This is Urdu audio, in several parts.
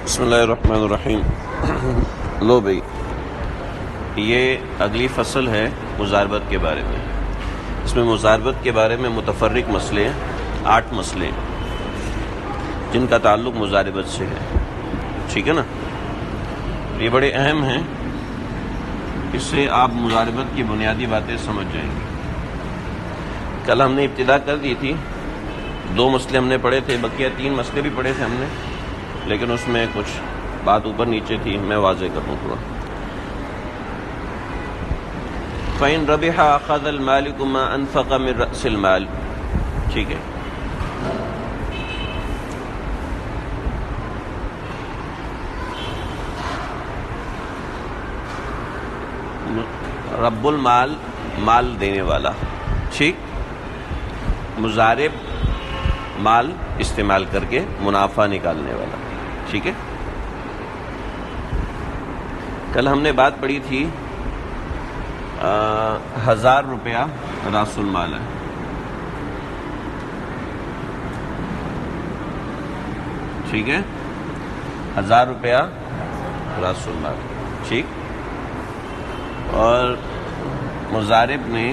بسم اللہ الرحمن الرحیم۔ لو بھائی، یہ اگلی فصل ہے مضاربت کے بارے میں۔ اس میں مضاربت کے بارے میں متفرق مسئلے ہیں، 8 مسئلے جن کا تعلق مضاربت سے ہے، ٹھیک ہے نا؟ یہ بڑے اہم ہیں، اس سے آپ مضاربت کی بنیادی باتیں سمجھ جائیں گے۔ کل ہم نے ابتدا کر دی تھی، 2 مسئلے ہم نے پڑھے تھے، بقیہ 3 مسئلے بھی پڑھے تھے ہم نے، لیکن اس میں کچھ بات اوپر نیچے تھی، میں واضح کروں تھوڑا۔ فَإِن رَبِحَ أَخَذَ الْمَالِكُ مَا أَنفَقَ مِن رَأْسِ الْمَالِ، ٹھیک ہے۔ رب المال، مال دینے والا، ٹھیک۔ مضارب، مال استعمال کر کے منافع نکالنے والا، ٹھیک ہے۔ کل ہم نے بات پڑھی تھی 1000 روپیہ راس المال ہے، ٹھیک ہے۔ 1000 روپیہ راس المال، ٹھیک۔ اور مضارب نے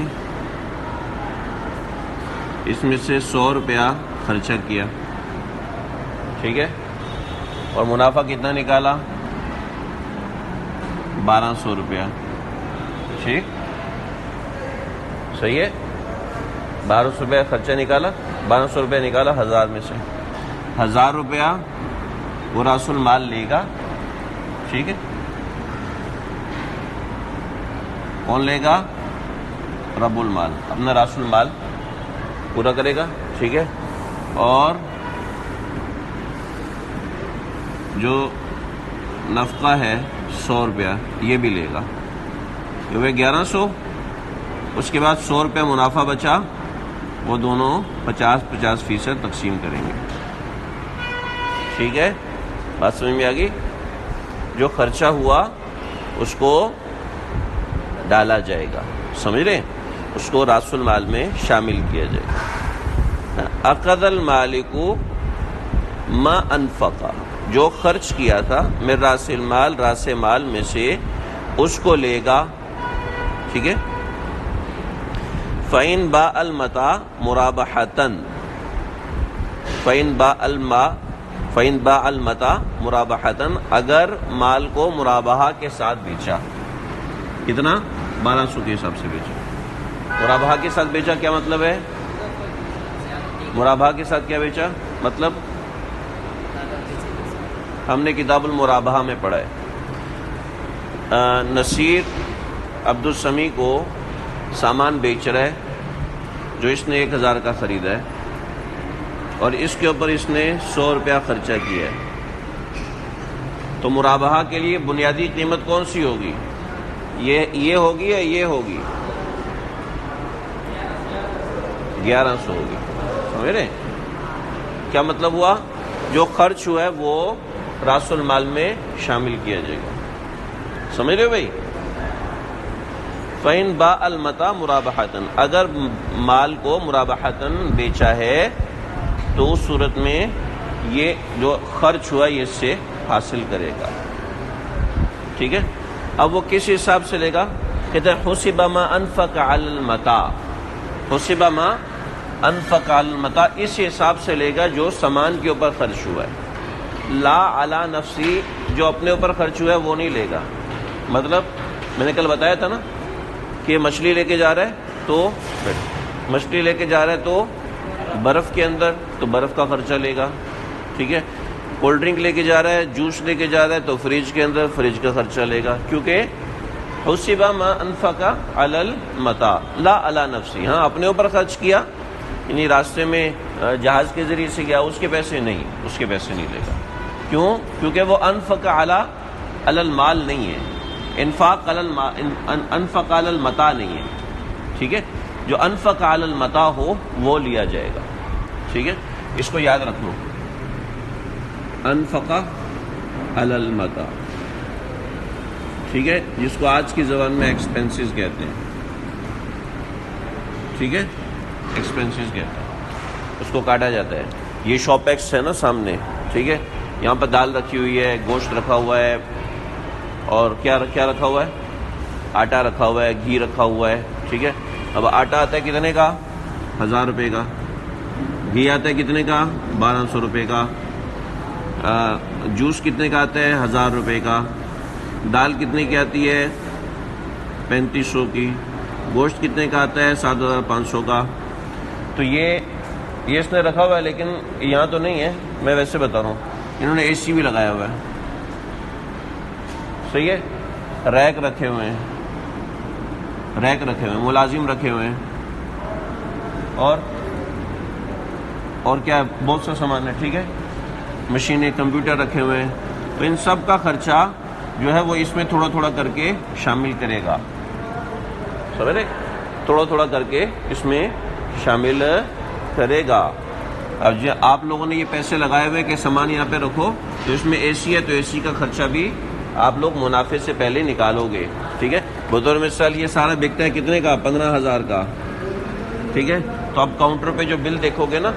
اس میں سے 100 روپیہ خرچہ کیا، ٹھیک ہے، اور منافع کتنا نکالا؟ 1200 روپیہ، ٹھیک، صحیح ہے۔ 1200 روپیہ خرچہ نکالا، 1200 روپیہ نکالا 1000 میں سے، 1000 روپیہ وہ راس المال لے گا، ٹھیک ہے۔ کون لے گا؟ رب المال، اپنا راس المال پورا کرے گا، ٹھیک ہے۔ اور جو نفقہ ہے 100 روپیہ یہ بھی لے گا، یہ ہوئے 1100۔ اس کے بعد 100 روپیہ منافع بچا، وہ دونوں 50-50% تقسیم کریں گے، ٹھیک ہے۔ بات سمجھ میں آ گئی؟ جو خرچہ ہوا اس کو ڈالا جائے گا، سمجھ رہے ہیں؟ اس کو راس المال میں شامل کیا جائے گا۔ اخذ المالک ما انفقا، جو خرچ کیا تھا من راس المال، راس مال میں سے اس کو لے گا، ٹھیک ہے۔ فَإِن باء الْمَتَاعَ مُرَابَحَةً، فَإِن باء الْمَتَاعَ مُرَابَحَةً، اگر مال کو مرابحہ کے ساتھ بیچا، کتنا؟ 1200 کے حساب سے بیچا۔ مرابحہ کے ساتھ بیچا کیا مطلب ہے؟ مرابحہ کے ساتھ کیا بیچا مطلب؟ ہم نے کتاب المرابحہ میں پڑھا ہے، نصیر عبدالسمیع کو سامان بیچ رہا ہے جو اس نے 1000 کا خریدا ہے، اور اس کے اوپر اس نے 100 روپیہ خرچہ کیا ہے، تو مرابحہ کے لیے بنیادی قیمت کون سی ہوگی؟ یہ ہوگی یا یہ ہوگی؟ 1100 ہوگی، سمجھ رہے ہیں؟ کیا مطلب ہوا؟ جو خرچ ہوا ہے وہ راس المال میں شامل کیا جائے گا، سمجھ رہے ہو بھائی؟ فَإِن باء الْمَتَاعَ مُرَابَحَةً، اگر مال کو مرابحتاً بیچا ہے تو اس صورت میں یہ جو خرچ ہوا یہ اس سے حاصل کرے گا، ٹھیک ہے۔ اب وہ کس حساب سے لے گا؟ کہتے ہیں حُسِبَ مَا أَنفَقَ عَلَى الْمَتَاعِ، حُسِبَ مَا أَنفَقَ عَلَى الْمَتَاعِ، اس حساب سے لے گا جو سامان کے اوپر خرچ ہوا ہے، لا علی نفسی، جو اپنے اوپر خرچ ہوا ہے وہ نہیں لے گا۔ مطلب میں نے کل بتایا تھا نا کہ مچھلی لے کے جا رہا ہے تو مچھلی لے کے جا رہا ہے تو برف کے اندر تو برف کا خرچہ لے گا، ٹھیک ہے۔ کولڈ ڈرنک لے کے جا رہا ہے، جوس لے کے جا رہا ہے تو فریج کے اندر فریج کا خرچہ لے گا، کیونکہ حُسِبَ مَا أَنفَقَ عَلَى الْمَتَاعِ لا علی نفسی، ہاں اپنے اوپر خرچ کیا، یعنی راستے میں جہاز کے ذریعے سے گیا، اس کے پیسے نہیں، اس کے پیسے نہیں لے گا۔ کیوں؟ کیونکہ وہ انفق علی المال نہیں ہے، انفاق انفق علی المتاع نہیں ہے، ٹھیک ہے۔ جو انفق علی المتاع ہو وہ لیا جائے گا، ٹھیک ہے۔ اس کو یاد رکھ لو، انفق علی المتاع، ٹھیک ہے، جس کو آج کی زبان میں ایکسپینسز کہتے ہیں، ٹھیک ہے، ایکسپینسز کہتے ہیں، اس کو کاٹا جاتا ہے۔ یہ شاپ ایکس ہے نا سامنے، ٹھیک ہے، یہاں پر دال رکھی ہوئی ہے، گوشت رکھا ہوا ہے، اور کیا رکھا ہوا ہے؟ آٹا رکھا ہوا ہے، گھی رکھا ہوا ہے، ٹھیک ہے. اب آٹا آتا ہے کتنے کا؟ 1000 روپے کا. گھی آتا ہے کتنے کا؟ 1200 روپے کا. جوس کتنے کا آتا ہے؟ 1000 روپے کا. دال کتنے کی آتی ہے؟ 3500 کی. گوشت کتنے کا آتا ہے؟ 7500 کا. تو یہ اس نے رکھا ہوا ہے، لیکن یہاں تو نہیں ہے، میں ویسے بتا رہا ہوں. انہوں نے اے سی بھی لگایا ہوا ہے، صحیح ہے. ریک رکھے ہوئے ہیں، ملازم رکھے ہوئے ہیں، اور کیا بہت سا سامان ہے، ٹھیک ہے. مشینیں، کمپیوٹر رکھے ہوئے ہیں. تو ان سب کا خرچہ جو ہے وہ اس میں تھوڑا تھوڑا کر کے شامل کرے گا، سمجھ رہے؟ تھوڑا تھوڑا کر کے اس میں شامل کرے گا. اب جو آپ لوگوں نے یہ پیسے لگائے ہوئے کہ سامان یہاں پہ رکھو، تو اس میں اے سی ہے تو اے سی کا خرچہ بھی آپ لوگ منافع سے پہلے نکالو گے، ٹھیک ہے. بطور مثال یہ سارا بکتا ہے کتنے کا؟ 15000 کا، ٹھیک ہے. تو اب کاؤنٹر پہ جو بل دیکھو گے نا،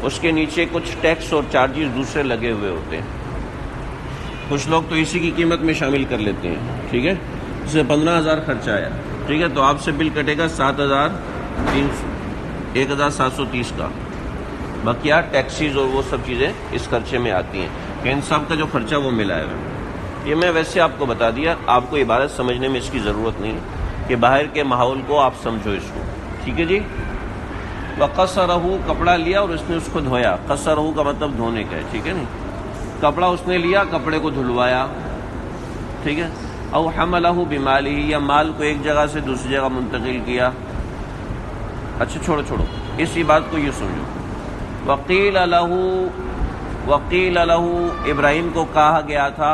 اس کے نیچے کچھ ٹیکس اور چارجز دوسرے لگے ہوئے ہوتے ہیں. کچھ لوگ تو اسی کی قیمت میں شامل کر لیتے ہیں، ٹھیک ہے. اس سے 15000 خرچہ آیا، ٹھیک ہے. تو آپ سے بل کٹے گا 1730 کا. بقیہ ٹیکسیز اور وہ سب چیزیں اس خرچے میں آتی ہیں، کہ ان سب کا جو خرچہ وہ ملا ہے. یہ میں ویسے آپ کو بتا دیا، آپ کو عبارت سمجھنے میں اس کی ضرورت نہیں کہ باہر کے ماحول کو آپ سمجھو اس کو، ٹھیک ہے جی. وَقَصَرَهُ کپڑا لیا اور اس نے اس کو دھویا. قصرہ کا مطلب دھونے کا ہے، ٹھیک ہے. نہیں، کپڑا اس نے لیا، کپڑے کو دھلوایا، ٹھیک ہے. او حملہ بمالہ، یا مال کو ایک جگہ سے دوسری جگہ منتقل کیا. اچھا چھوڑو اسی بات کو یہ سمجھو. وقیل لہ ابراہیم کو کہا گیا تھا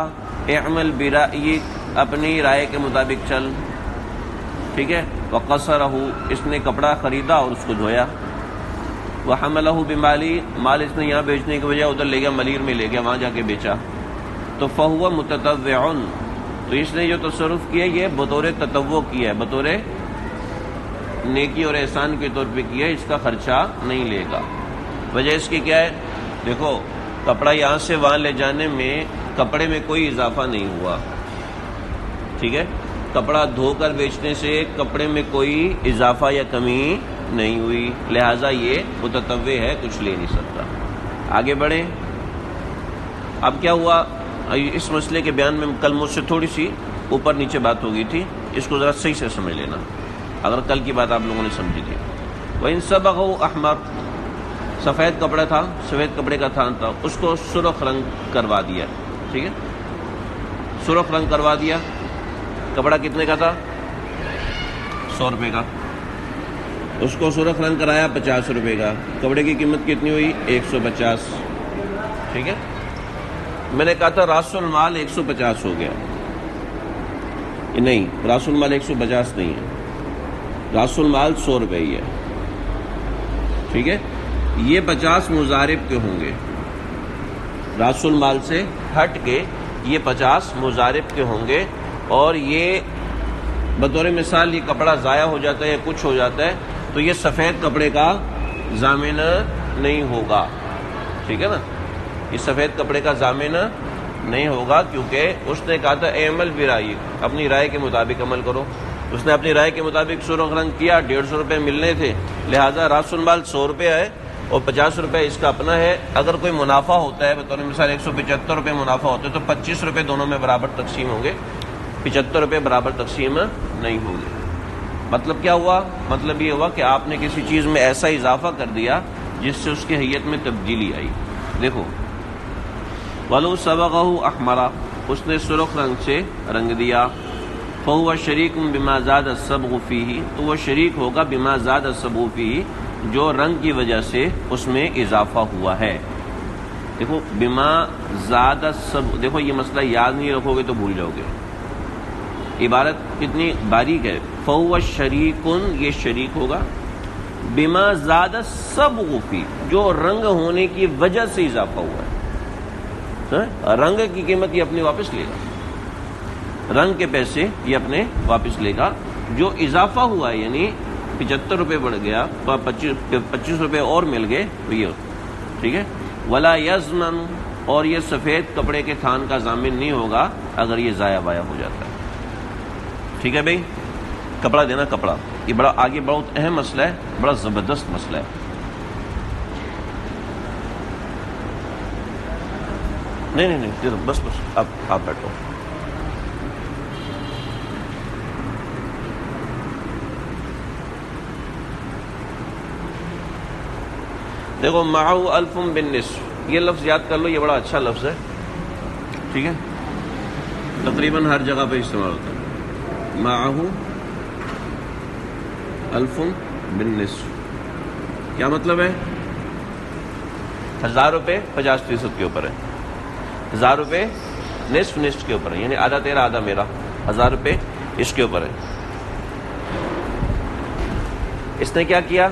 اعمل برائیک، اپنی رائے کے مطابق چل، ٹھیک ہے. وقصرہ، اس نے کپڑا خریدا اور اس کو دھویا. وحملہ بمالی، مال اس نے یہاں بیچنے کی وجہ ادھر لے گیا، ملیر میں لے گیا، وہاں جا کے بیچا. تو فہو متطوع، تو اس نے جو تصرف کیا یہ بطور تطوع کیا ہے، بطور نیکی اور احسان کے طور پہ کیا ہے، اس کا خرچہ نہیں لے گا. وجہ اس کی کیا ہے؟ دیکھو، کپڑا یہاں سے وہاں لے جانے میں کپڑے میں کوئی اضافہ نہیں ہوا، ٹھیک ہے. کپڑا دھو کر بیچنے سے کپڑے میں کوئی اضافہ یا کمی نہیں ہوئی، لہٰذا یہ متطوع ہے، کچھ لے نہیں سکتا. آگے بڑھیں. اب کیا ہوا؟ اس مسئلے کے بیان میں کل مجھ سے تھوڑی سی اوپر نیچے بات ہو گئی تھی، اس کو ذرا صحیح سے سمجھ لینا اگر کل کی بات آپ لوگوں نے سمجھی تھی. وَإِن صَبَغَهُ أَحْمَرَ، سفید کپڑا تھا، سفید کپڑے کا تھان تھا، اس کو سرخ رنگ کروا دیا، ٹھیک ہے. سرخ رنگ کروا دیا. کپڑا کتنے کا تھا؟ 100 روپے کا. اس کو سرخ رنگ کرایا 50 روپے کا. کپڑے کی قیمت کتنی ہوئی؟ 150، ٹھیک ہے. میں نے کہا تھا راس المال 150 ہو گیا. نہیں، راس المال 150 نہیں ہے، راس المال 100 روپے ہی ہے، ٹھیک ہے. یہ 50 مضارب کے ہوں گے، راس المال سے ہٹ کے یہ 50 مضارب کے ہوں گے. اور یہ بطور مثال یہ کپڑا ضائع ہو جاتا ہے یا کچھ ہو جاتا ہے تو یہ سفید کپڑے کا ضامن نہیں ہوگا، ٹھیک ہے نا. یہ سفید کپڑے کا ضامن نہیں ہوگا، کیونکہ اس نے کہا تھا اعمل برائیک، اپنی رائے کے مطابق عمل کرو. اس نے اپنی رائے کے مطابق سرخ رنگ کیا، 150 روپے ملنے تھے، لہٰذا راس المال 100 روپے ہے اور 50 روپے اس کا اپنا ہے. اگر کوئی منافع ہوتا ہے بطور مثال 175 روپے منافع ہوتا ہے تو 25 روپے دونوں میں برابر تقسیم ہوں گے، 75 روپے برابر تقسیم نہیں ہوں گے. مطلب کیا ہوا؟ مطلب یہ ہوا کہ آپ نے کسی چیز میں ایسا اضافہ کر دیا جس سے اس کی حیت میں تبدیلی آئی. دیکھو، وَلَوْ صَبَغَهُ أَحْمَرَ، اس نے سرخ رنگ سے رنگ دیا. فَهُوَ شَرِيكٌ بِمَا زَادَ الصَّبْغُ فِيهِ، تو وہ شریک ہوگا بِمَا زَادَ الصَّبْغُ فِيهِ، جو رنگ کی وجہ سے اس میں اضافہ ہوا ہے. دیکھو بِمَا زَادَ الصَّبْغُ، دیکھو یہ مسئلہ یاد نہیں رکھو گے تو بھول جاؤ گے. عبارت کتنی باریک ہے. فَهُوَ شَرِيكٌ، یہ شریک ہوگا، بِمَا زَادَ الصَّبْغُ فِيهِ، جو رنگ ہونے کی وجہ سے اضافہ ہوا ہے. رنگ کی قیمت یہ اپنے واپس لے گا، رنگ کے پیسے یہ اپنے واپس لے گا. جو اضافہ ہوا ہے یعنی 75 روپے بڑھ گیا، 25 روپے اور مل گئے تو یہ، ٹھیک ہے. ولا یضمن، اور یہ سفید کپڑے کے تھان کا ضامن نہیں ہوگا اگر یہ ضائع وایا ہو جاتا ہے. ٹھیک ہے بھائی، کپڑا دینا، کپڑا یہ بڑا آگے بہت اہم مسئلہ ہے، بڑا زبردست مسئلہ ہے. نہیں بس اب آپ بیٹھو. دیکھو معه الف بالنصف، یہ لفظ یاد کر لو، یہ بڑا اچھا لفظ ہے. ٹھیک ہے، تقریباً ہر جگہ پہ استعمال ہوتا ہے. معه الف بالنصف کیا مطلب ہے؟ 1000 روپے 50% کے اوپر ہے، 1000 روپے نصف کے اوپر ہے، یعنی آدھا تیرا آدھا میرا، 1000 روپے اس کے اوپر ہے. اس نے کیا کیا؟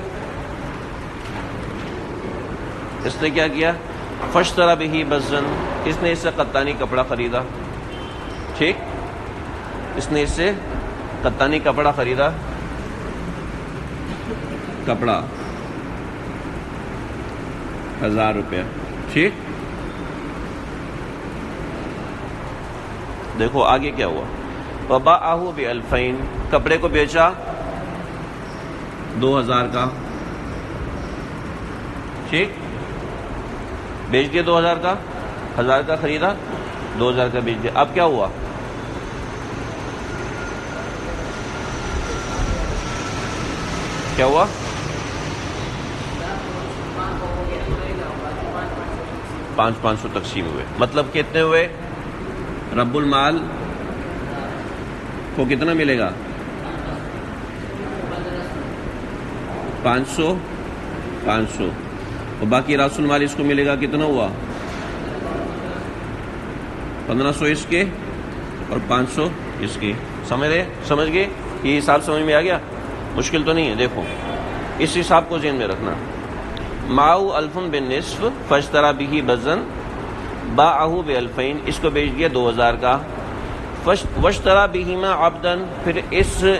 فاشتری به بزن، اس نے اس سے قطانی کپڑا خریدا. ٹھیک، اس نے اس سے قطانی کپڑا خریدا، کپڑا 1000 روپیہ. ٹھیک، دیکھو آگے کیا ہوا. وباعہ ب2000، کپڑے کو بیچا 2000 کا. ٹھیک، بیچ دیا 2000 کا، 1000 کا خریدا، 2000 کا بیچ دیا. اب کیا ہوا؟ کیا ہوا؟ 500 تقسیم ہوئے. مطلب کتنے ہوئے؟ رب المال کو کتنا ملے گا؟ 500 اور باقی راس المال اس کو ملے گا کتنا ہوا؟ 1500 اس کے اور 500 اس کے. سمجھ گئے؟ یہ حساب سمجھ میں آ گیا؟ مشکل تو نہیں ہے. دیکھو اس حساب کو ذہن میں رکھنا. معه الف بالنصف فاشتری به بزن باعه ب2000، اس کو بیچ دیا 2000 کا. واشتری بهما عبدا، پھر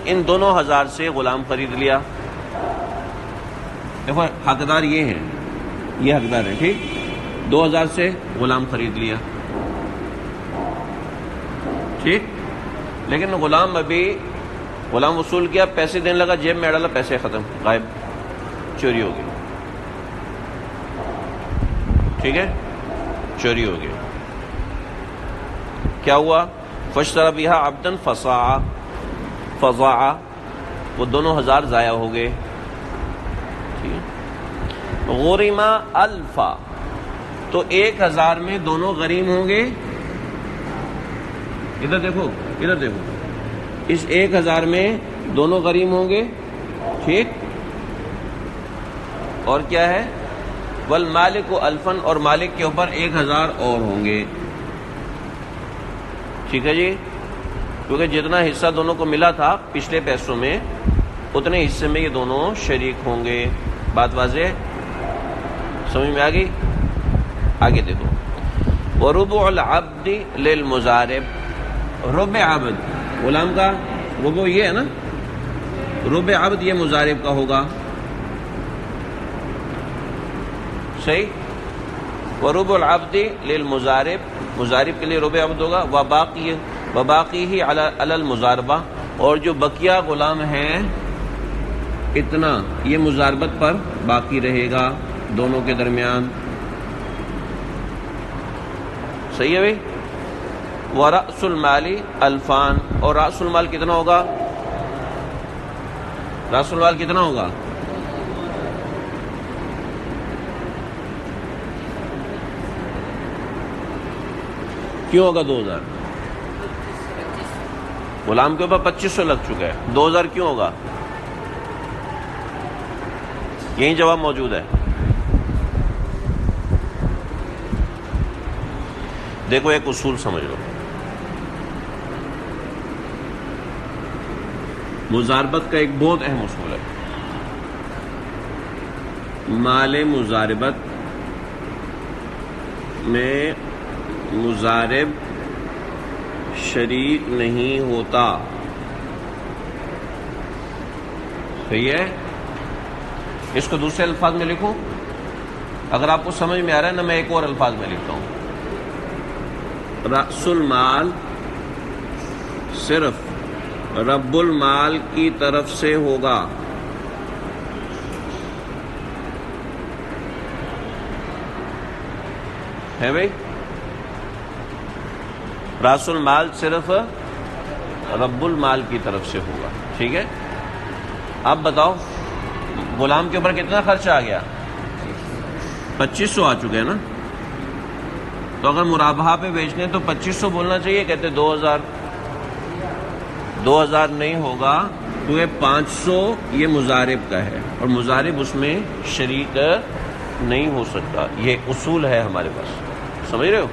ان دونوں 1000 سے غلام خرید لیا. دیکھو حقدار یہ ہیں، یہ حقدار ہیں. ٹھیک، 2000 سے غلام خرید لیا. ٹھیک، لیکن غلام وصول کیا، پیسے دینے لگا، جیب میں ڈالا، پیسے ختم، غائب، چوری ہو گئی. ٹھیک ہے، چوری ہو گئی. کیا ہوا؟ فاشتری بها عبدا فضاع، وہ دونوں 1000 ضائع ہو گئے. غرم الفا، تو 1000 میں دونوں غریم ہوں گے. ادھر دیکھو، اس 1000 میں دونوں غریم ہوں گے. ٹھیک، اور کیا ہے؟ والمالک الفن، اور مالک کے اوپر 1000 اور ہوں گے. ٹھیک ہے جی، کیونکہ جتنا حصہ دونوں کو ملا تھا پچھلے پیسوں میں، اتنے حصے میں یہ دونوں شریک ہوں گے. بات واضح، سمجھ میں آ گئی؟ آگے دیکھو. وربع العبد للمضارب، ربع عبد غلام کا ربع یہ ہے نا، ربع عبد یہ مضارب کا ہوگا. صحیح. وربع العبد للمضارب، مضارب کے لیے ربع عبد ہوگا. وباقی علی المضاربہ، اور جو بقیہ غلام ہیں اتنا یہ مضاربت پر باقی رہے گا دونوں کے درمیان. صحیح ہے بھائی. ورأس المال الفان، اور رأس المال کتنا ہوگا؟ رأس المال کتنا ہوگا؟ کیوں ہوگا 2000؟ غلام کے اوپر 2500 لگ چکا ہے، 2000 کیوں ہوگا؟ یہی جواب موجود ہے. دیکھو ایک اصول سمجھ لو. مضاربت کا ایک بہت اہم اصول ہے. مال مضاربت میں مضارب شریک نہیں ہوتا. صحیح ہے. اس کو دوسرے الفاظ میں لکھوں، اگر آپ کو سمجھ میں آ رہا ہے نا، میں ایک اور الفاظ میں لکھتا ہوں. رأس المال صرف رب المال کی طرف سے ہوگا، ہے بھائی؟ رأس المال صرف رب المال کی طرف سے ہوگا، ٹھیک ہے؟ اب بتاؤ غلام کے اوپر کتنا خرچہ آ گیا؟ 2500 آ چکے ہیں نا؟ تو اگر مرابحہ پہ بیچنے تو 2500 بولنا چاہیے، کہتے 2000 نہیں ہوگا کیونکہ 500 یہ مضارب کا ہے اور مضارب اس میں شریک نہیں ہو سکتا، یہ اصول ہے ہمارے پاس، سمجھ رہے ہو؟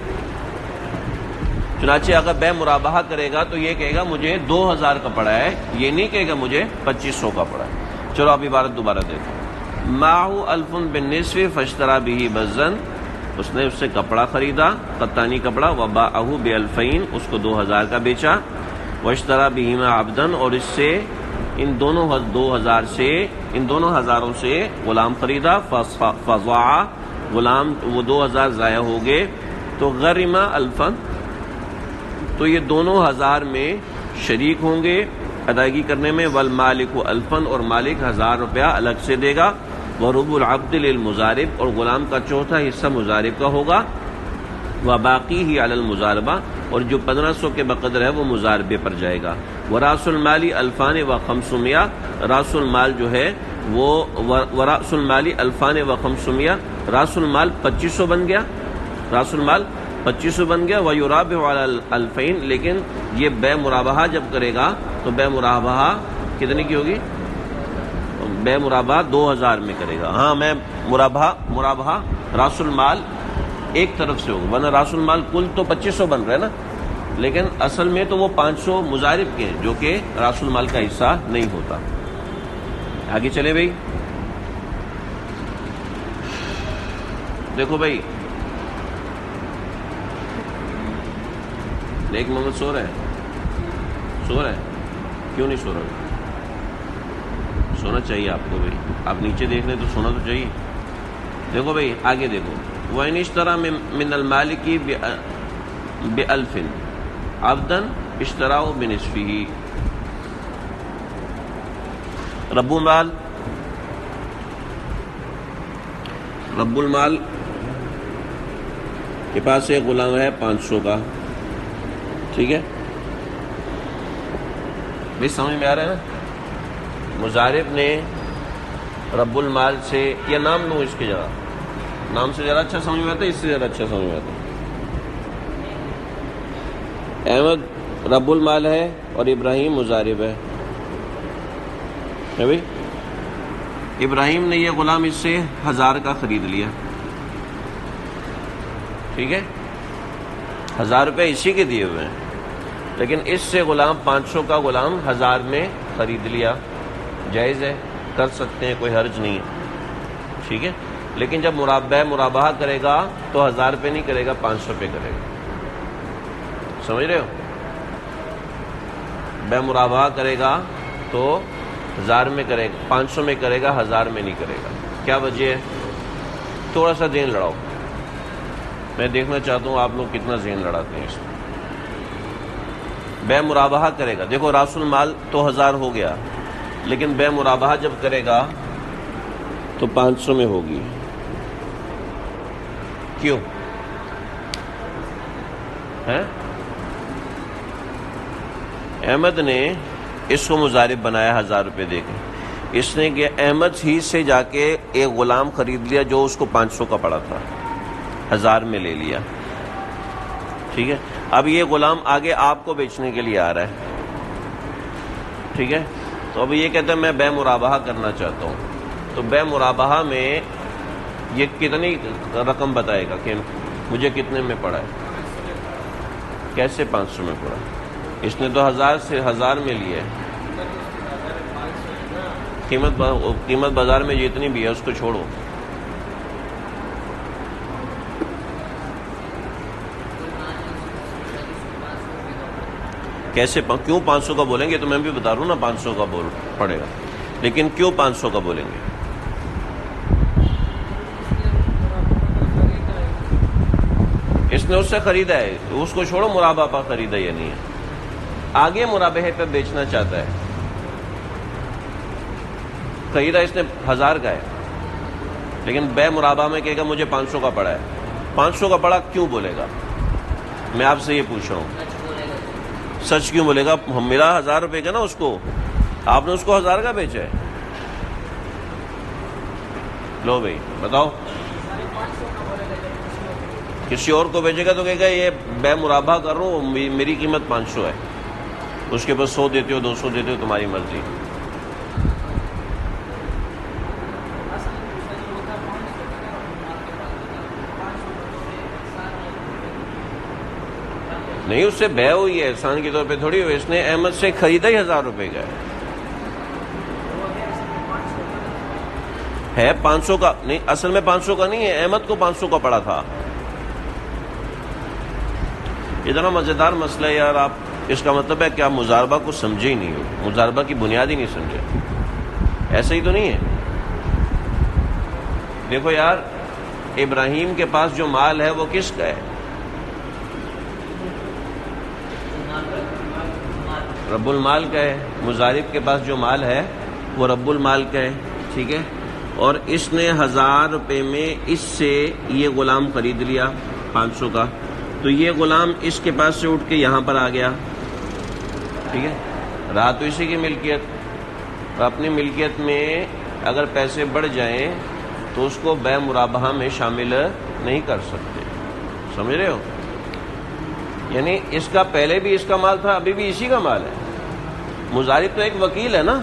چنانچہ اگر بے مرابحہ کرے گا تو یہ کہے گا مجھے 2000 کا پڑا ہے، یہ نہیں کہے گا مجھے 2500 کا پڑا ہے۔ چلو اب عبارت دوبارہ دیکھو۔ معه الف بالنصف فاشترى به بزا، اس نے اس سے کپڑا خریدا، قطانی کپڑا، وباعه ب2000، اس کو 2000 کا بیچا، واشترى بهما عبدا، اور اس سے ان دونوں 2000 سے غلام خریدا، فضاع، غلام وہ 2000 ضائع ہو گئے، تو غرم الفا، تو یہ دونوں 1000 میں شریک ہوں گے ادائیگی کرنے میں، والمالک الفن، اور مالک 1000 روپیہ الگ سے دے گا، وربع العبد للمضارب، اور غلام کا چوتھا حصہ مضارب کا ہوگا، وباقی ہی علی المضاربہ، اور جو 1500 کے بقدر ہے وہ مضاربے پر جائے گا، وراس المالی الفان و 500، راس المال جو ہے وہ وراس المالی الفان و 500، راس المال 2500 بن گیا، راس المال 2500 بن گیا، ویرابح علی الفین، لیکن یہ بے مرابحہ جب کرے گا تو بے مرابحہ کتنے کی ہوگی؟ بے مرابحہ 2000 میں کرے گا، ہاں میں مرابحہ راس المال ایک طرف سے ہوگا، ورنہ راس المال کل تو 2500 بن رہا ہے نا، لیکن اصل میں تو وہ 500 مضارب کے ہیں جو کہ راس المال کا حصہ نہیں ہوتا۔ آگے چلے بھائی، دیکھو بھائی نیک محمد سو رہا ہے، کیوں نہیں سو رہا؟ سونا چاہیے آپ کو بھائی، آپ نیچے دیکھ رہے تو سونا تو چاہیے۔ دیکھو بھائی آگے دیکھو، وَإِنِ اشْتَرَى مِنَ الْمَالِكِ بِأَلْفٍ عَبْدًا اشْتَرَاهُ بِنِصْفِهِ، رب المال کے پاس ایک غلام ہے 500 کا، ٹھیک ہے بھائی، سمجھ میں آ رہا ہے نا؟ مضارب نے رب المال سے، یا نام لوں اس کی جگہ، نام سے زیادہ اچھا سمجھ میں آتا ہے، اس سے زیادہ اچھا سمجھ میں آتا ہے۔ احمد رب المال ہے اور ابراہیم مضارب ہے بھائی، ابراہیم نے یہ غلام اس سے 1000 کا خرید لیا، ٹھیک ہے، 1000 روپے اسی کے دیے ہوئے ہیں، لیکن اس سے غلام 500 کا غلام 1000 میں خرید لیا، جائز ہے، کر سکتے ہیں، کوئی حرج نہیں ہے، ٹھیک ہے، لیکن جب مرابحہ کرے گا تو 1000 پہ نہیں کرے گا، 500 پہ کرے گا، سمجھ رہے ہو؟ بے مرابحہ کرے گا تو 1000 میں کرے گا، 500 میں کرے گا، 1000 میں نہیں کرے گا۔ کیا وجہ ہے؟ تھوڑا سا ذہن لڑاؤ، میں دیکھنا چاہتا ہوں آپ لوگ کتنا ذہن لڑاتے ہیں اس میں۔ بے مرابحہ کرے گا، دیکھو راس المال تو 1000 ہو گیا، لیکن بے مرابحہ جب کرے گا تو 500 میں ہوگی، کیوں ہے؟ احمد نے اس کو مضارب بنایا 1000 روپے دے کے، اس نے کہ احمد ہی سے جا کے ایک غلام خرید لیا جو اس کو 500 کا پڑا تھا، 1000 میں لے لیا، ٹھیک ہے، اب یہ غلام آگے آپ کو بیچنے کے لیے آ رہا ہے، ٹھیک ہے، تو اب یہ کہتا ہے میں بے مرابحہ کرنا چاہتا ہوں، تو بے مرابحہ میں یہ کتنی رقم بتائے گا کہ مجھے کتنے میں پڑا ہے؟ کیسے 500 میں پڑا؟ اس نے تو 1000 سے 1000 میں لیا ہے، قیمت بازار میں جتنی بھی ہے اس کو چھوڑو، کیسے کیوں 500 کا بولیں گے؟ تو میں بھی بتا رہا ہوں نا 500 کا بول پڑے گا، لیکن کیوں 500 کا بولیں گے؟ اس نے اس سے خریدا ہے، اس کو چھوڑو مرابحہ پر خریدا یا نہیں ہے، آگے مرابحے پہ بیچنا چاہتا ہے، خریدا اس نے 1000 کا ہے، لیکن بے مرابحہ میں کہے گا مجھے 500 کا پڑا ہے، 500 کا پڑا کیوں بولے گا؟ میں آپ سے یہ پوچھ رہا ہوں، سچ کیوں بولے گا؟ میرا 1000 روپے کا نا، اس کو آپ نے اس کو 1000 کا بیچا ہے، لو بھائی بتاؤ، کسی اور کو بیچے گا تو کہے گا یہ بے مرابحہ کر رہا ہوں، میری قیمت 500 ہے، اس کے پاس 100 دیتے ہو 200 دیتے ہو، تمہاری مرضی۔ نہیں، اس سے بے ہوئی ہے، احسان کے طور پہ تھوڑی ہوئی، اس نے احمد سے خریدا ہی 1000 روپے کا ہے 500 کا نہیں، اصل میں 500 کا نہیں ہے، احمد کو 500 کا پڑا تھا۔ اتنا مزیدار مسئلہ ہے یار، آپ اس کا مطلب ہے کہ آپ مضاربہ کو سمجھے ہی نہیں ہو، مضاربہ کی بنیاد ہی نہیں سمجھے، ایسا ہی تو نہیں ہے۔ دیکھو یار، ابراہیم کے پاس جو مال ہے وہ کس کا ہے؟ رب المال کا ہے۔ مضارب کے پاس جو مال ہے وہ رب المال کا ہے، ٹھیک ہے، اور اس نے 1000 روپے میں اس سے یہ غلام خرید لیا 500 کا، تو یہ غلام اس کے پاس سے اٹھ کے یہاں پر آ گیا، ٹھیک ہے، رہا تو اسی کی ملکیت، اور اپنی ملکیت میں اگر پیسے بڑھ جائیں تو اس کو بے مرابحہ میں شامل نہیں کر سکتے، سمجھ رہے ہو؟ یعنی اس کا پہلے بھی اس کا مال تھا، ابھی بھی اسی کا مال ہے۔ مضارب تو ایک وکیل ہے نا،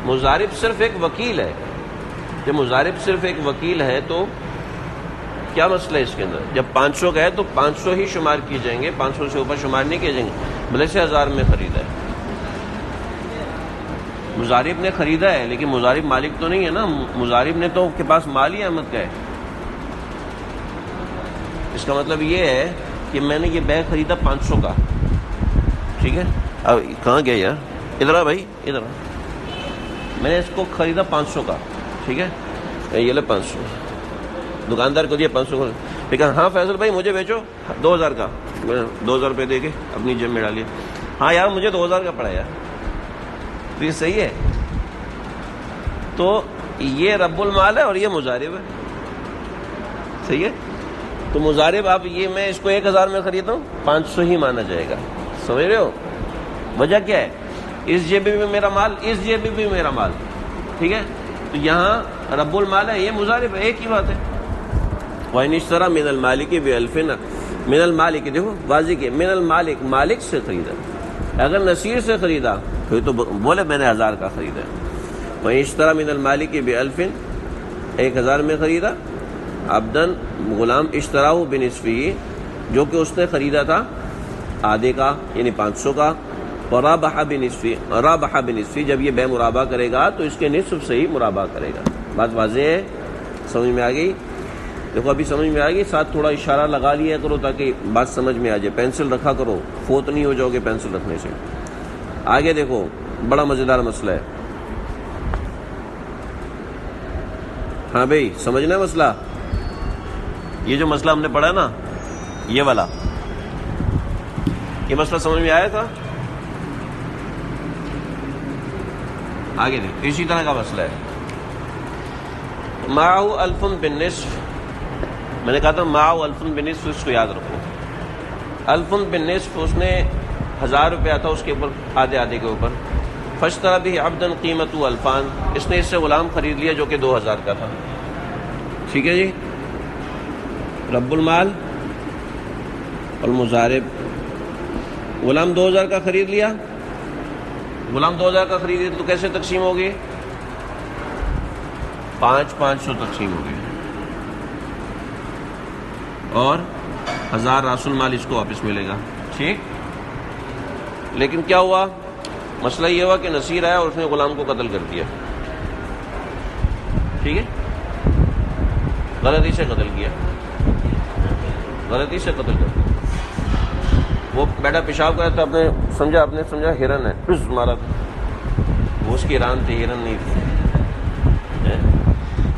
مضارب صرف ایک وکیل ہے، جب مضارب صرف ایک وکیل ہے تو کیا مسئلہ ہے اس کے اندر؟ جب 500 کا ہے تو 500 ہی شمار کیے جائیں گے، 500 سے اوپر شمار نہیں کیے جائیں گے، بھلے سے 1000 میں خریدا ہے، مضارب نے خریدا ہے، لیکن مضارب مالک تو نہیں ہے نا، مضارب نے تو کے پاس مال ہی احمد کا ہے۔ اس کا مطلب یہ ہے کہ میں نے یہ بیگ خریدا 500 کا، ٹھیک ہے، اب کہاں گیا یار، ادھر آ بھائی ادھر آ، میں نے اس کو خریدا 500 کا، ٹھیک ہے، یہ لے 500، دکاندار کو دیا 500 کا، لیکن ہاں فیصل بھائی مجھے بیچو 2000 کا، میں 2000 روپے دے کے اپنی جیب میں ڈالیے، ہاں یار مجھے 2000 کا پڑا یار، تو یہ صحیح ہے؟ تو یہ رب المال ہے اور یہ مضارب ہے، صحیح ہے؟ تو مضارب آپ یہ میں اس کو 1000 میں خریدا ہوں، 500 ہی مانا جائے گا، سمجھ رہے ہو؟ وجہ کیا ہے؟ اس جیب میں میرا مال، اس جیب میں بھی میرا مال، ٹھیک ہے، تو یہاں رب المال ہے، یہ مضارب ہے، ایک ہی بات ہے۔ وَإِنِ اشْتَرَىٰ مِنَ الْمَالِكِ بِأَلْفٍ، من المالک، دیکھو واضح کہ من المالک، مالک سے خریدا، اگر نصیر سے خریدا پھر تو بولے میں نے 1000 کا خریدا ہے۔ وَإِنِ اشْتَرَىٰ مِنَ الْمَالِكِ بِأَلْفٍ، 1000 میں خریدا، عبدن غلام، اشتراہ بنصفی، جو کہ اس نے خریدا تھا آدھے کا یعنی 500 کا، ورابح بنصفی، رابح بنصفی، جب یہ بے مرابحہ کرے گا تو اس کے نصف سے ہی مرابحہ کرے گا۔ بات واضح ہے، سمجھ میں آ گئی؟ دیکھو ابھی سمجھ میں آ گئی، ساتھ تھوڑا اشارہ لگا لیا کرو تاکہ بات سمجھ میں آ جائے، پینسل رکھا کرو، فوت نہیں ہو جاؤ گے پینسل رکھنے سے۔ آگے دیکھو، بڑا مزیدار مسئلہ ہے، ہاں بھائی سمجھنا ہے مسئلہ؟ یہ جو مسئلہ ہم نے پڑھا نا، یہ والا، یہ مسئلہ سمجھ میں آیا تھا؟ آگے دیکھ، اسی طرح کا مسئلہ ہے، معه الف بالنصف، میں نے کہا تھا معه الف بالنصف، اس کو یاد رکھو، الف بالنصف، اس نے 1000 روپیہ تھا اس کے اوپر، آدھے آدھے کے اوپر، فاشترى به عبدا قیمته 2000، اس نے اس سے غلام خرید لیا جو کہ 2000 کا تھا، ٹھیک ہے جی، رب المال اور مضارب، غلام 2000 کا خرید لیا، غلام 2000 کا خرید لیا تو کیسے تقسیم ہوگی؟ 500 تقسیم ہوگی، اور 1000 راس المال اس کو واپس ملے گا، ٹھیک؟ لیکن کیا ہوا؟ مسئلہ یہ ہوا کہ نصیر آیا اور اس نے غلام کو قتل کر دیا، ٹھیک ہے، غلطی سے قتل کیا، غلطی سے قتل کر دیا، وہ بیٹا پیشاب کر رہا تھا، آپ نے سمجھا ہرن ہے، پس مارا، وہ اس کی ران تھی، ہرن نہیں تھی۔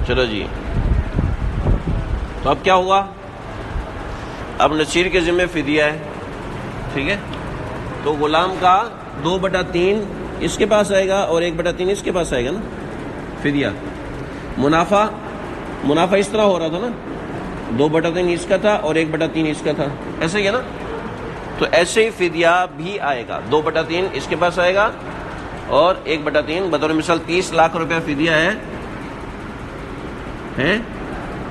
چلو جی، تو اب کیا ہوا؟ اب نصیر کے ذمہ فدیہ ہے، ٹھیک ہے، تو غلام کا 2/3 اس کے پاس آئے گا اور 1/3 اس کے پاس آئے گا نا فدیہ۔ منافع اس طرح ہو رہا تھا نا، 2/3 اس کا تھا اور 1/3 اس کا تھا، ایسے ہی ہے نا، تو ایسے ہی فدیہ بھی آئے گا، 2/3 اس کے پاس آئے گا اور 1/3 بطور مثال 30 لاکھ روپے فدیہ ہے،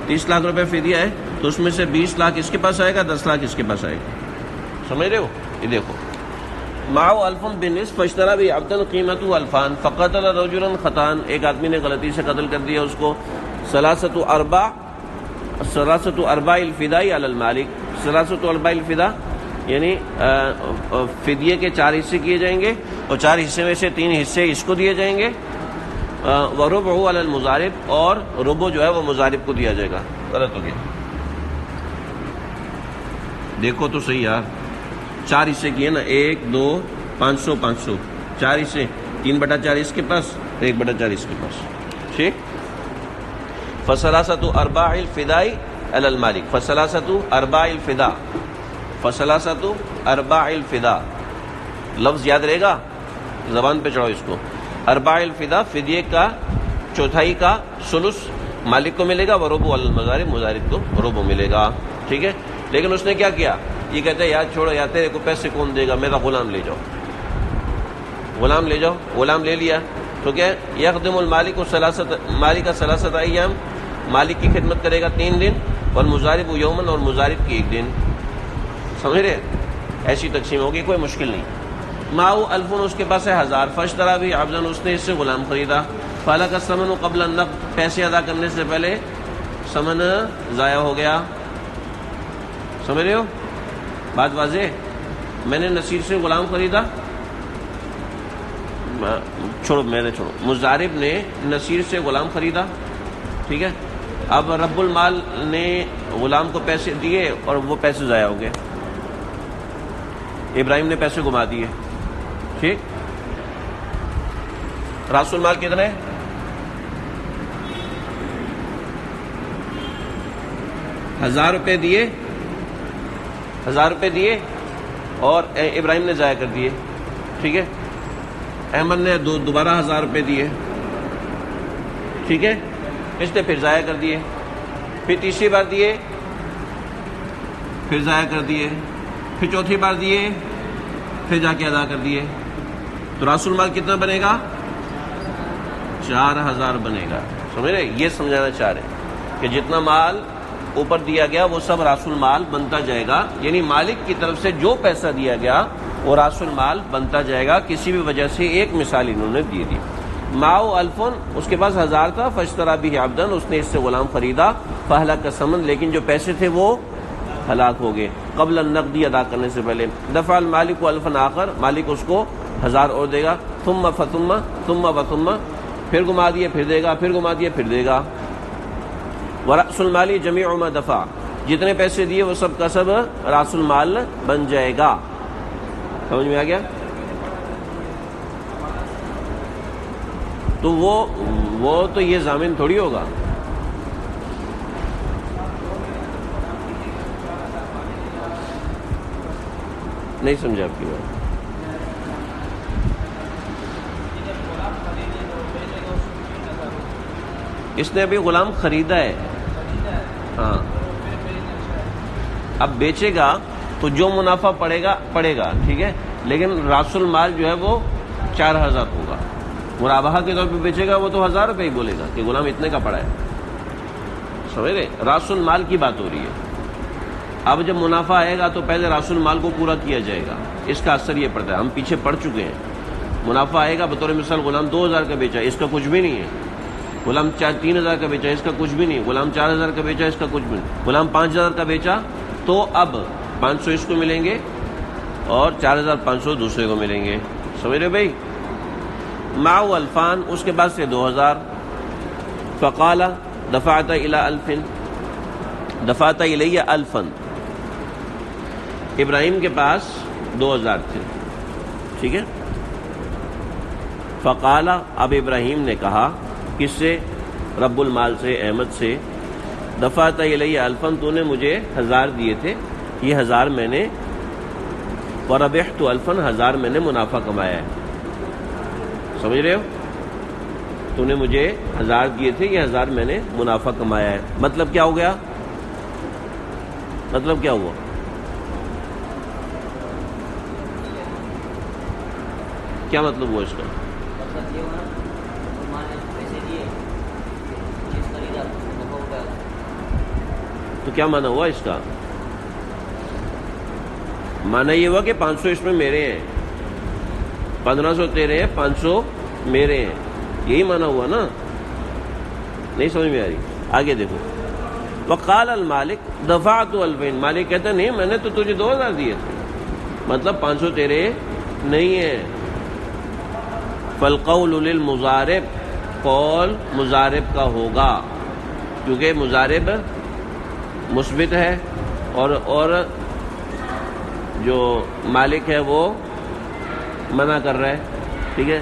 30 لاکھ روپے فدیہ ہے، تو اس میں سے 20 لاکھ اس کے پاس آئے گا، 10 لاکھ اس کے پاس آئے گا، سمجھ رہے ہو؟ یہ دیکھو، معه 1000 بالنصف فاشترى به عبدا قیمته 2000 فقتل رجلا خطأ، ایک آدمی نے غلطی سے قتل کر دیا اس کو، ثلاثه ارباع الفداء علی المالک، ثلاثه ارباع الفداء یعنی فدیے کے 4 حصے کیے جائیں گے اور 4 حصے میں سے 3 حصے اس کو دیے جائیں گے، وربع علی المضارب، اور ربع جو ہے وہ مضارب کو دیا جائے گا۔ غلط ہو گیا، دیکھو تو صحیح یار، 4 حصے کیے نا، 1 2 500 500، 4 حصے، 3/4 اس کے پاس، 1/4 اس کے پاس، ٹھیک۔ فثلاثة ارباع الفداء علی المالک، فثلاثة ارباع الفداء، فثلاثة ارباع الفداء، لفظ یاد رہے گا، زبان پہ چڑھو اس کو، ارباع الفداء، فدیے کا چوتھائی کا ثلث مالک کو ملے گا، وربع علی المضارب، مضارب کو ربع ملے گا، ٹھیک ہے۔ لیکن اس نے کیا کیا، یہ کہتے ہیں یار چھوڑو یار، تیرے کو پیسے کون دے گا، میرا غلام لے جاؤ، غلام لے جاؤ، غلام لے لیا تو کیا، یخدم المالک مالک کا 3 ایام، مالک کی خدمت کرے گا 3 دن، اور مضارب یومن، اور مضارب کی 1 دن، سمجھ رہے، ایسی تقسیم ہوگی، کوئی مشکل نہیں۔ معه 1000 اس کے پاس ہے 1000، فاشترى به عبدا، اس نے اس سے غلام خریدا، فهلك الثمن قبل النقد، پیسے ادا کرنے سے پہلے ثمن ضائع ہو گیا، سمجھ رہے ہو بات واضح؟ میں نے نصیر سے غلام خریدا، چھوڑو، مضارب نے نصیر سے غلام خریدا، ٹھیک ہے، اب رب المال نے غلام کو پیسے دیے اور وہ پیسے ضائع ہو گئے، ابراہیم نے پیسے گما دیے، ٹھیک۔ راس المال کتنے، 1000 روپے دیے، 1000 روپے دیے اور ابراہیم نے ضائع کر دیے، ٹھیک ہے۔ احمد نے دوبارہ 1000 روپے دیے، ٹھیک ہے، اس نے پھر ضائع کر دیے، پھر تیسری بار دیے، پھر ضائع کر دیے، پھر چوتھی بار دیے، پھر جا کے ادا کر دیے، تو راس المال کتنا بنے گا، 4000 بنے گا، سمجھ رہے؟ یہ سمجھانا چاہ رہے ہیں کہ جتنا مال اوپر دیا گیا وہ سب راس المال بنتا جائے گا، یعنی مالک کی طرف سے جو پیسہ دیا گیا وہ راس المال بنتا جائے گا، کسی بھی وجہ سے ایک مثال انہوں نے دی۔ معه 1000، اس کے پاس 1000 تھا، فاشترى به عبدا، اس نے اس سے غلام خریدا، فهلك الثمن، لیکن جو پیسے تھے وہ ہلاک ہو گئے، قبل النقدی، ادا کرنے سے پہلے، دفع المالک 1000 آخر، مالک اس کو 1000 اور دے گا، ثم پھر گما دیے، پھر دے گا، پھر گما دیے، پھر دے گا، ورأس المال جمیع ما دفع، جتنے پیسے دیے وہ سب کا سب راس المال بن جائے گا، سمجھ میں آ گیا؟ تو وہ تو یہ ضامن تھوڑی ہوگا، نہیں سمجھا آپ کی بات۔ اس نے ابھی غلام خریدا ہے، ہاں، اب بیچے گا تو جو منافع پڑے گا، ٹھیک ہے، لیکن راس المال جو ہے وہ 4000 ہوگا، مرابحہ کے طور پہ بیچے گا وہ تو 1000 روپے ہی بولے گا کہ غلام اتنے کا پڑا ہے، سمجھ رہے؟ راس المال کی بات ہو رہی ہے۔ اب جب منافع آئے گا تو پہلے راس المال کو پورا کیا جائے گا، اس کا اثر یہ پڑتا ہے، ہم پیچھے پڑ چکے ہیں، منافع آئے گا، بطور مثال غلام 2000 کا بیچا، اس کا کچھ بھی نہیں ہے، غلام 3000 کا بیچا، اس کا کچھ بھی نہیں، غلام 4000 کا بیچا، اس کا کچھ بھی نہیں، غلام 5000 کا بیچا تو اب 500 اس کو ملیں گے اور 4500 دوسرے کو ملیں گے، سمجھ رہے بھائی؟ معه 2000، اس کے بعد سے 2000، فقال دفعت الى 1000، دفعت الی 1000، ابراہیم کے پاس 2000 تھے، ٹھیک ہے، فقال، اب ابراہیم نے کہا، کس سے؟ رب المال سے، احمد سے، دفعت الی 1000، تو نے مجھے 1000 دیے تھے، یہ 1000 میں نے وربحت الفن 1000 میں نے منافع کمایا ہے. سمجھ رہے ہو؟ تو نے مجھے 1000 دیے تھے، یہ 1000 میں نے منافع کمایا ہے. مطلب کیا ہو گیا؟ مطلب کیا ہوا؟ کیا مطلب ہوا اس کا؟ تو کیا معنی ہوا اس کا؟ معنی یہ ہوا کہ 500 اس میں میرے ہیں، 1500 تیرے ہیں، 500 میرے ہیں. یہی معنی ہوا نا؟ نہیں سمجھ میں آ رہی؟ آگے دیکھو. وقال المالک دفعت الفین، مالک کہتا نہیں میں نے تو تجھے 2000 دیے تھے، مطلب 500 تیرے نہیں ہیں. فالقول للمضارب، قول مضارب کا ہوگا کیونکہ مضارب مثبت ہے اور جو مالک ہے وہ منع کر رہا ہے. ٹھیک ہے،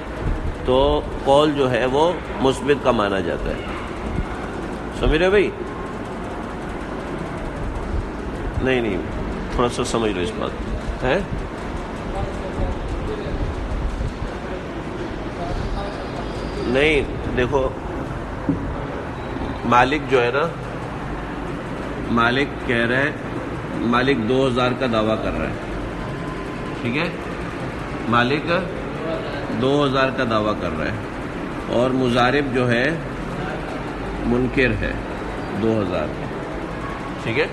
تو قول جو ہے وہ مثبت کا مانا جاتا ہے. سمجھ رہے بھائی؟ نہیں تھوڑا سا سمجھ لو اس بات ہے. نہیں دیکھو، مالک جو ہے نا، مالک کہہ رہا ہے، مالک 2000 کا دعویٰ کر رہا ہے. ٹھیک ہے، مالک 2000 کا دعویٰ کر رہا ہے اور مضارب جو ہے منکر ہے 2000. ٹھیک ہے،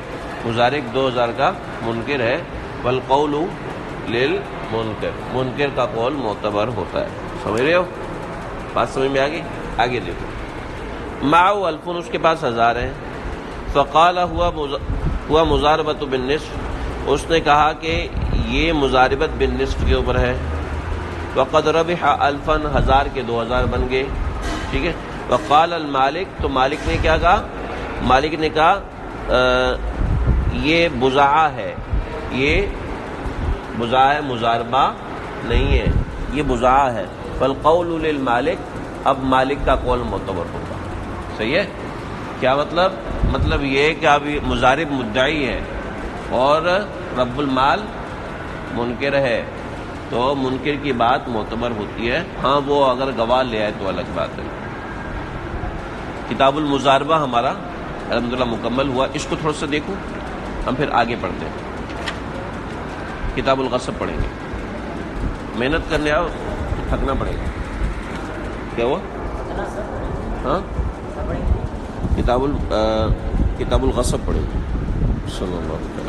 مضارب 2000 کا منکر ہے. والقول للمنکر، منکر کا قول معتبر ہوتا ہے. سمجھ رہے ہو؟ بات سمجھ میں آ گئی؟ آگے دیکھو. معه الفن، اس کے پاس 1000 ہیں. فقال ہوا مضاربت بالنصف، اس نے کہا کہ یہ مضاربت بالنصف کے اوپر ہے. وقد ربح الفن، 1000 کے 2000 بن گئے. ٹھیک ہے. وقال المالک، تو مالک نے کیا کہا؟ مالک نے کہا یہ بضاعہ ہے، یہ بضاعہ ہے، مضاربہ نہیں ہے، یہ بضاعہ ہے. فالقول للمالک، اب مالک کا قول معتبر ہوگا. صحیح ہے؟ کیا مطلب؟ مطلب یہ کہ اب مضارب مدعی ہے اور رب المال منکر ہے، تو منکر کی بات معتبر ہوتی ہے. ہاں وہ اگر گواہ لے آئے تو الگ بات ہے. کتاب المضاربہ ہمارا الحمدللہ مکمل ہوا. اس کو تھوڑا سا دیکھو، ہم پھر آگے پڑھتے ہیں. کتاب الغصب پڑھیں گے. محنت کرنے آؤ، تھکنا پڑے گا. کیا ہوا؟ ہاں، کتاب الغصب پڑھیں گے. صلی اللہ علیہ وسلم.